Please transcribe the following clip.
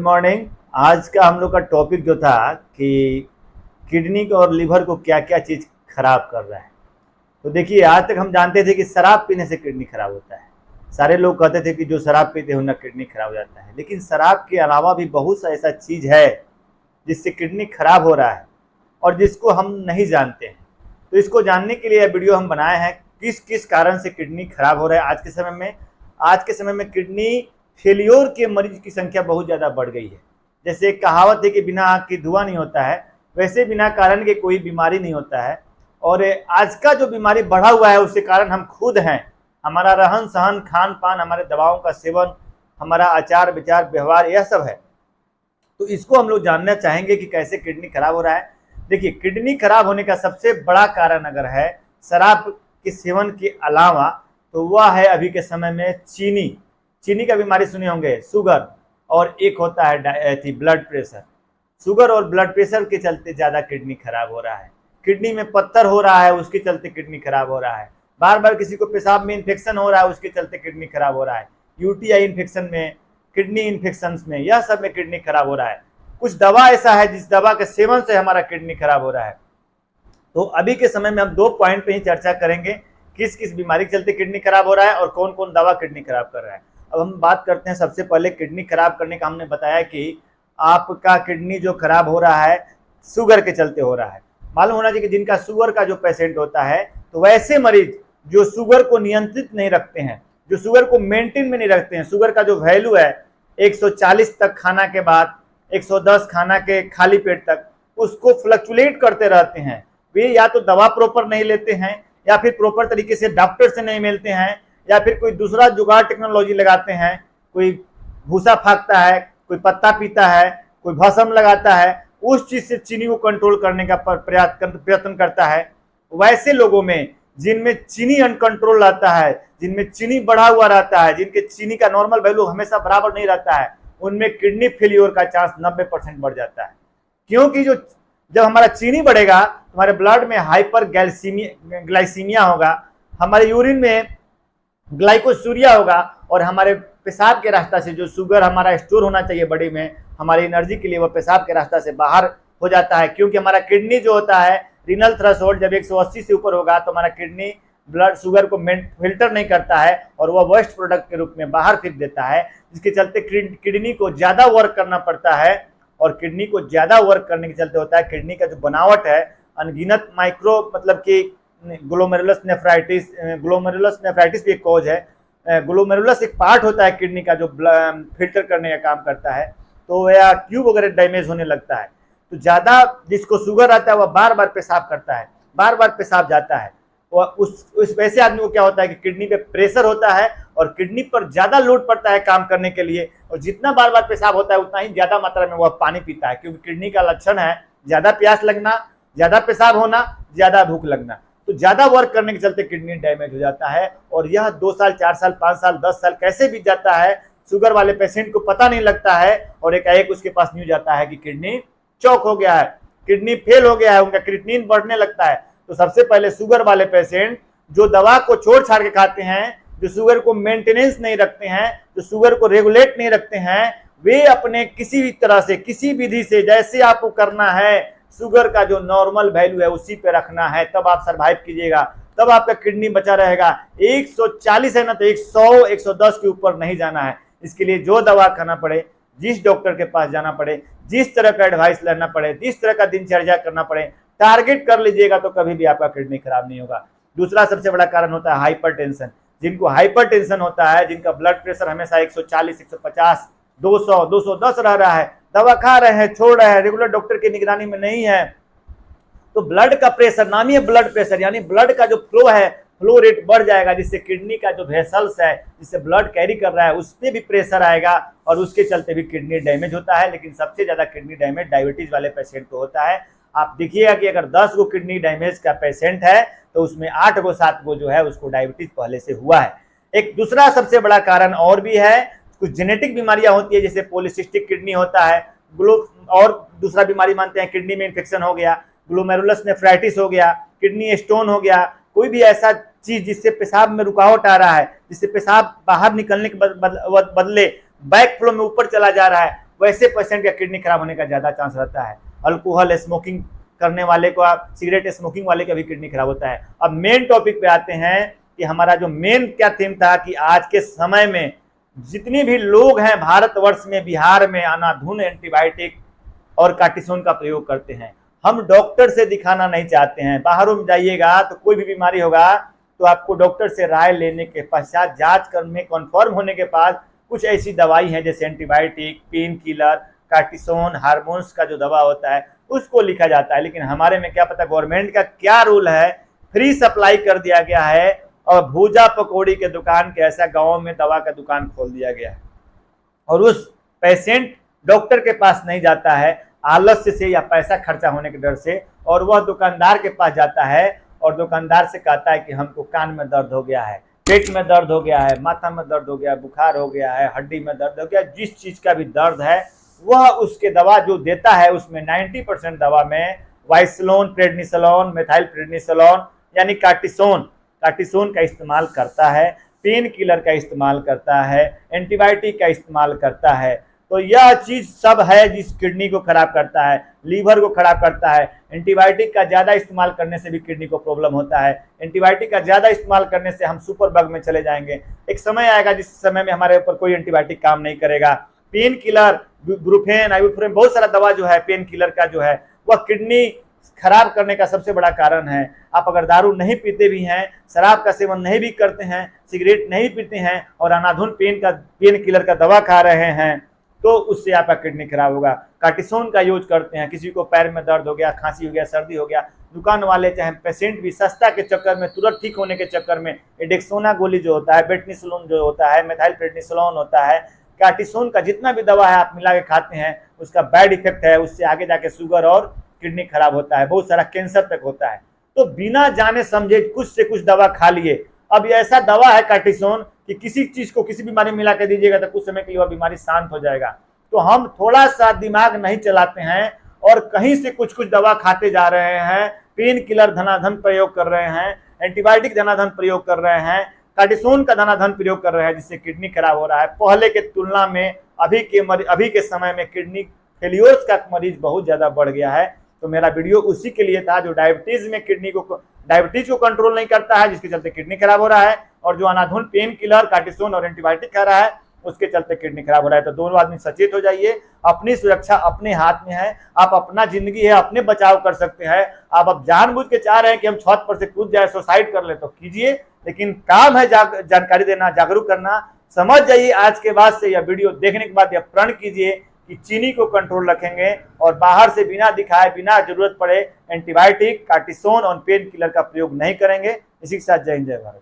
Morning. आज का हम लोग का टॉपिक जो था कि किडनी और लिवर को क्या क्या चीज़ खराब कर रहा है। तो देखिए, आज तक हम जानते थे कि शराब पीने से किडनी खराब होता है। सारे लोग कहते थे कि जो शराब पीते हैं उनका किडनी खराब हो जाता है, लेकिन शराब के अलावा भी बहुत सा ऐसा चीज़ है जिससे किडनी खराब हो रहा है और जिसको हम नहीं जानते हैं। तो इसको जानने के लिए यह वीडियो हम बनाए हैं, किस किस कारण से किडनी खराब हो रहा है आज के समय में। आज के समय में किडनी फेलियोर के मरीज की संख्या बहुत ज़्यादा बढ़ गई है। जैसे एक कहावत है कि बिना आग के धुआं नहीं होता है, वैसे बिना कारण के कोई बीमारी नहीं होता है। और आज का जो बीमारी बढ़ा हुआ है उसके कारण हम खुद हैं। हमारा रहन सहन, खान पान, हमारे दवाओं का सेवन, हमारा आचार विचार व्यवहार, यह सब है। तो इसको हम लोग जानना चाहेंगे कि कैसे किडनी खराब हो रहा है। देखिए, किडनी खराब होने का सबसे बड़ा कारण अगर है शराब के सेवन के अलावा, तो वह है अभी के समय में चीनी का बीमारी सुने होंगे, शुगर, और एक होता है ब्लड प्रेशर। शुगर और ब्लड प्रेशर के चलते ज़्यादा किडनी खराब हो रहा है। किडनी में पत्थर हो रहा है, उसके चलते किडनी खराब हो रहा है। बार बार किसी को पेशाब में इन्फेक्शन हो रहा है, उसके चलते किडनी खराब हो रहा है। यूटीआई इन्फेक्शन में, किडनी इन्फेक्शन में, यह सब में किडनी खराब हो रहा है। कुछ दवा ऐसा है जिस दवा के सेवन से हमारा किडनी खराब हो रहा है। तो अभी के समय में हम 2 पॉइंट पे ही चर्चा करेंगे, किस किस बीमारी के चलते किडनी खराब हो रहा है और कौन कौन दवा किडनी खराब कर रहा है। अब हम बात करते हैं सबसे पहले किडनी खराब करने का। हमने बताया कि आपका किडनी जो खराब हो रहा है शुगर के चलते हो रहा है। मालूम होना चाहिए कि जिनका शुगर का जो पेशेंट होता है, तो वैसे मरीज जो शुगर को नियंत्रित नहीं रखते हैं, जो शुगर को मेंटेन में नहीं रखते हैं, शुगर का जो वैल्यू है 140 तक खाना के बाद, 110 खाना के खाली पेट तक, उसको फ्लक्चुलेट करते रहते हैं। वे या तो दवा प्रॉपर नहीं लेते हैं, या फिर प्रॉपर तरीके से डॉक्टर से नहीं मिलते हैं, या फिर कोई दूसरा जुगाड़ टेक्नोलॉजी लगाते हैं। कोई भूसा फाँकता है, कोई पत्ता पीता है, कोई भस्म लगाता है, उस चीज से चीनी को कंट्रोल करने का प्रयत्न करता है। वैसे लोगों में जिनमें चीनी अनकंट्रोल रहता है, जिनमें चीनी बढ़ा हुआ रहता है, जिनके चीनी का नॉर्मल वैल्यू हमेशा बराबर नहीं रहता है, उनमें किडनी फेलियर का चांस 90% बढ़ जाता है। क्योंकि जब हमारा चीनी बढ़ेगा, हमारे ब्लड में हाइपर ग्लाइसीमिया होगा, हमारे यूरिन में ग्लाइकोसूरिया होगा, और हमारे पेशाब के रास्ता से जो शुगर हमारा स्टोर होना चाहिए बॉडी में हमारी एनर्जी के लिए, वो पेशाब के रास्ता से बाहर हो जाता है। क्योंकि हमारा किडनी जो होता है, रीनल थ्रेशोल्ड जब 180 से ऊपर होगा, तो हमारा किडनी ब्लड शुगर को फिल्टर नहीं करता है और वह वेस्ट प्रोडक्ट के रूप में बाहर फेंक देता है, जिसके चलते किडनी को ज़्यादा वर्क करना पड़ता है। और किडनी को ज़्यादा वर्क करने के चलते होता है, किडनी का जो बनावट है, अनगिनत माइक्रो, मतलब कि ग्लोमेरुलस नेफ्राइटिस भी एक कॉज है। ग्लोमेरुलस एक पार्ट होता है किडनी का जो फिल्टर करने का काम करता है, तो या ट्यूब वगैरह डैमेज होने लगता है। तो ज़्यादा जिसको शुगर आता है वह बार बार पेशाब करता है, बार बार पेशाब जाता है। वह उस वैसे आदमी को क्या होता है कि किडनी पे प्रेशर होता है और किडनी पर ज़्यादा लोड पड़ता है काम करने के लिए, और जितना बार बार पेशाब होता है उतना ही ज़्यादा मात्रा में वह पानी पीता है। क्योंकि किडनी का लक्षण है ज़्यादा प्यास लगना, ज़्यादा पेशाब होना, ज़्यादा भूख लगना। तो ज़्यादा वर्क करने के चलते किडनी डैमेज हो जाता है, और यह 2 साल, 4 साल, 5 साल, 10 साल कैसे बीत जाता है, शुगर वाले पेशेंट को पता नहीं लगता है। और एक उसके पास न्यूज आता है कि किडनी चौक हो गया है, किडनी फेल हो गया है, उनका क्रिएटिनिन बढ़ने लगता है। तो सबसे पहले शुगर वाले पेशेंट जो दवा को छोड़ छाड़ के खाते हैं, जो शुगर को मेंटेनेंस नहीं रखते हैं, जो शुगर को रेगुलेट नहीं रखते हैं, वे अपने किसी भी तरह से, किसी विधि से, जैसे आपको करना है, शुगर का जो नॉर्मल वैल्यू है उसी पे रखना है, तब आप सरवाइव कीजिएगा, तब आपका किडनी बचा रहेगा। 140 है ना, तो 100, 110 के ऊपर नहीं जाना है। इसके लिए जो दवा खाना पड़े, जिस डॉक्टर के पास जाना पड़े, जिस तरह का एडवाइस लेना पड़े, जिस तरह का दिनचर्या करना पड़े, टारगेट कर लीजिएगा, तो कभी भी आपका किडनी खराब नहीं होगा। दूसरा सबसे बड़ा कारण होता है हाइपरटेंशन। जिनको हाइपरटेंशन होता है, जिनका ब्लड प्रेशर हमेशा 140, 150, 200, 210 रह रहा है, दवा खा रहे हैं, छोड़ रहे हैं, रेगुलर डॉक्टर की निगरानी में नहीं है, तो ब्लड का प्रेशर, नामी है ब्लड प्रेशर, यानी ब्लड का जो फ्लो है, फ्लो रेट बढ़ जाएगा, जिससे किडनी का जो वेसल्स है, जिससे ब्लड कैरी कर रहा है, उस पर भी प्रेशर आएगा, और उसके चलते भी किडनी डैमेज होता है। लेकिन सबसे ज़्यादा किडनी डैमेज डायबिटीज़ वाले पेशेंट को होता है। आप देखिएगा कि अगर 10 गो किडनी डैमेज का पेशेंट है, तो उसमें 8 गो 7 गो जो है उसको डायबिटीज़ पहले से हुआ है। एक दूसरा सबसे बड़ा कारण और भी है, कुछ जेनेटिक बीमारियां होती है, जैसे पॉलीसिस्टिक किडनी होता है, और दूसरा बीमारी मानते हैं किडनी में इन्फेक्शन हो गया, ग्लोमेरुलस नेफ्राइटिस हो गया, किडनी स्टोन हो गया, कोई भी ऐसा चीज जिससे पेशाब में रुकावट आ रहा है, जिससे पेशाब बाहर निकलने के बदले बैक फ्लो में ऊपर चला जा रहा है, वैसे पेशेंट का किडनी खराब होने का ज़्यादा चांस रहता है। अल्कोहल स्मोकिंग करने वाले को, सिगरेट स्मोकिंग वाले का भी किडनी खराब होता है। अब मेन टॉपिक पे आते हैं कि हमारा जो मेन क्या थीम था कि आज के समय में जितने भी लोग हैं भारतवर्ष में, बिहार में, अनाधुन एंटीबायोटिक और कार्टिसोन का प्रयोग करते हैं। हम डॉक्टर से दिखाना नहीं चाहते हैं। बाहरों में जाइएगा तो कोई भी बीमारी होगा तो आपको डॉक्टर से राय लेने के पश्चात, जांच करने कन्फर्म होने के बाद कुछ ऐसी दवाई है जैसे antibiotic, pain killer, cortisone, hormones का जो दवा होता है उसको लिखा जाता है। लेकिन हमारे में क्या पता गवर्नमेंट का क्या रूल है, फ्री सप्लाई कर दिया गया है और भूजा पकौड़ी के दुकान के ऐसा गाँव में दवा का दुकान खोल दिया गया है और उस पेशेंट डॉक्टर के पास नहीं जाता है आलस्य से या पैसा खर्चा होने के डर से, और वह दुकानदार के पास जाता है और दुकानदार से कहता है कि हमको कान में दर्द हो गया है, पेट में दर्द हो गया है, माथा में दर्द हो गया है, बुखार हो गया है, हड्डी में दर्द हो गया, जिस चीज का भी दर्द है वह उसके दवा जो देता है उसमें 90% दवा में वाइसलोन, प्रेडनिसोलोन, मेथाइल प्रेडनिसोलोन यानी कार्टिसोन का इस्तेमाल करता है, पेन किलर का इस्तेमाल करता है, एंटीबायोटिक का इस्तेमाल करता है। तो यह चीज सब है जिस किडनी को खराब करता है, लीवर को खराब करता है। एंटीबायोटिक का ज्यादा इस्तेमाल करने से भी किडनी को प्रॉब्लम होता है। एंटीबायोटिक का ज्यादा इस्तेमाल करने से हम सुपर बग में चले जाएंगे। एक समय आएगा जिस समय में हमारे ऊपर कोई एंटीबायोटिक काम नहीं करेगा। पेन किलर, ब्रुफेन, आइबुप्रोफेन, बहुत सारा दवा जो है पेन किलर का जो है वह किडनी खराब करने का सबसे बड़ा कारण है। आप अगर दारू नहीं पीते भी हैं, शराब का सेवन नहीं भी करते हैं, सिगरेट नहीं पीते हैं और अनाधुन पेन किलर का दवा खा रहे हैं तो उससे आपका किडनी खराब होगा। कार्टिसोन का यूज करते हैं, किसी को पैर में दर्द हो गया, खांसी हो गया, सर्दी हो गया, दुकान वाले चाहे पेशेंट भी सस्ता के चक्कर में, तुरंत ठीक होने के चक्कर में एडेक्सोना गोली जो होता है, बेटनिसोलोन जो होता है, मेथाइल प्रेडनिसोलोन होता है, कार्टिसोन का जितना भी दवा है आप मिला के खाते हैं उसका बैड इफेक्ट है। उससे आगे जाके शुगर और किडनी खराब होता है, बहुत सारा कैंसर तक होता है। तो बिना जाने समझे कुछ से कुछ दवा खा लिए। अब ये ऐसा दवा है कार्टिसोन कि किसी चीज को किसी बीमारी में मिला के दीजिएगा तो कुछ समय के लिए वह बीमारी शांत हो जाएगा। तो हम थोड़ा सा दिमाग नहीं चलाते हैं और कहीं से कुछ कुछ दवा खाते जा रहे हैं, पेन किलर धनाधन प्रयोग कर रहे हैं, एंटीबायोटिक धनाधन प्रयोग कर रहे हैं, कार्टिसोन का धनाधन प्रयोग कर रहे हैं, जिससे किडनी खराब हो रहा है। पहले के तुलना में अभी के समय में किडनी फेलियोर्स का मरीज बहुत ज्यादा बढ़ गया है। तो मेरा वीडियो उसी के लिए था जो डायबिटीज को कंट्रोल नहीं करता है, जिसके चलते किडनी खराब हो रहा है, और जो अनाधुन पेन किलर, कार्टिसोन और एंटीबायोटिक खा रहा है उसके चलते किडनी खराब हो रहा है। तो दोनों आदमी सचेत हो जाइए। अपनी सुरक्षा अपने हाथ में है। आप अपना जिंदगी है अपने बचाव कर सकते हैं। आप जानबूझ के चाह रहे हैं कि हम छत पर से कूद जाए, सुसाइड कर ले तो कीजिए, लेकिन काम है जानकारी देना, जागरूक करना। समझ जाइए आज के बाद से, यह वीडियो देखने के बाद यह प्रण कीजिए कि चीनी को कंट्रोल रखेंगे और बाहर से बिना दिखाए, बिना जरूरत पड़े एंटीबायोटिक, कार्टिसोन और पेन किलर का प्रयोग नहीं करेंगे। इसी के साथ जय हिंद, जय भारत।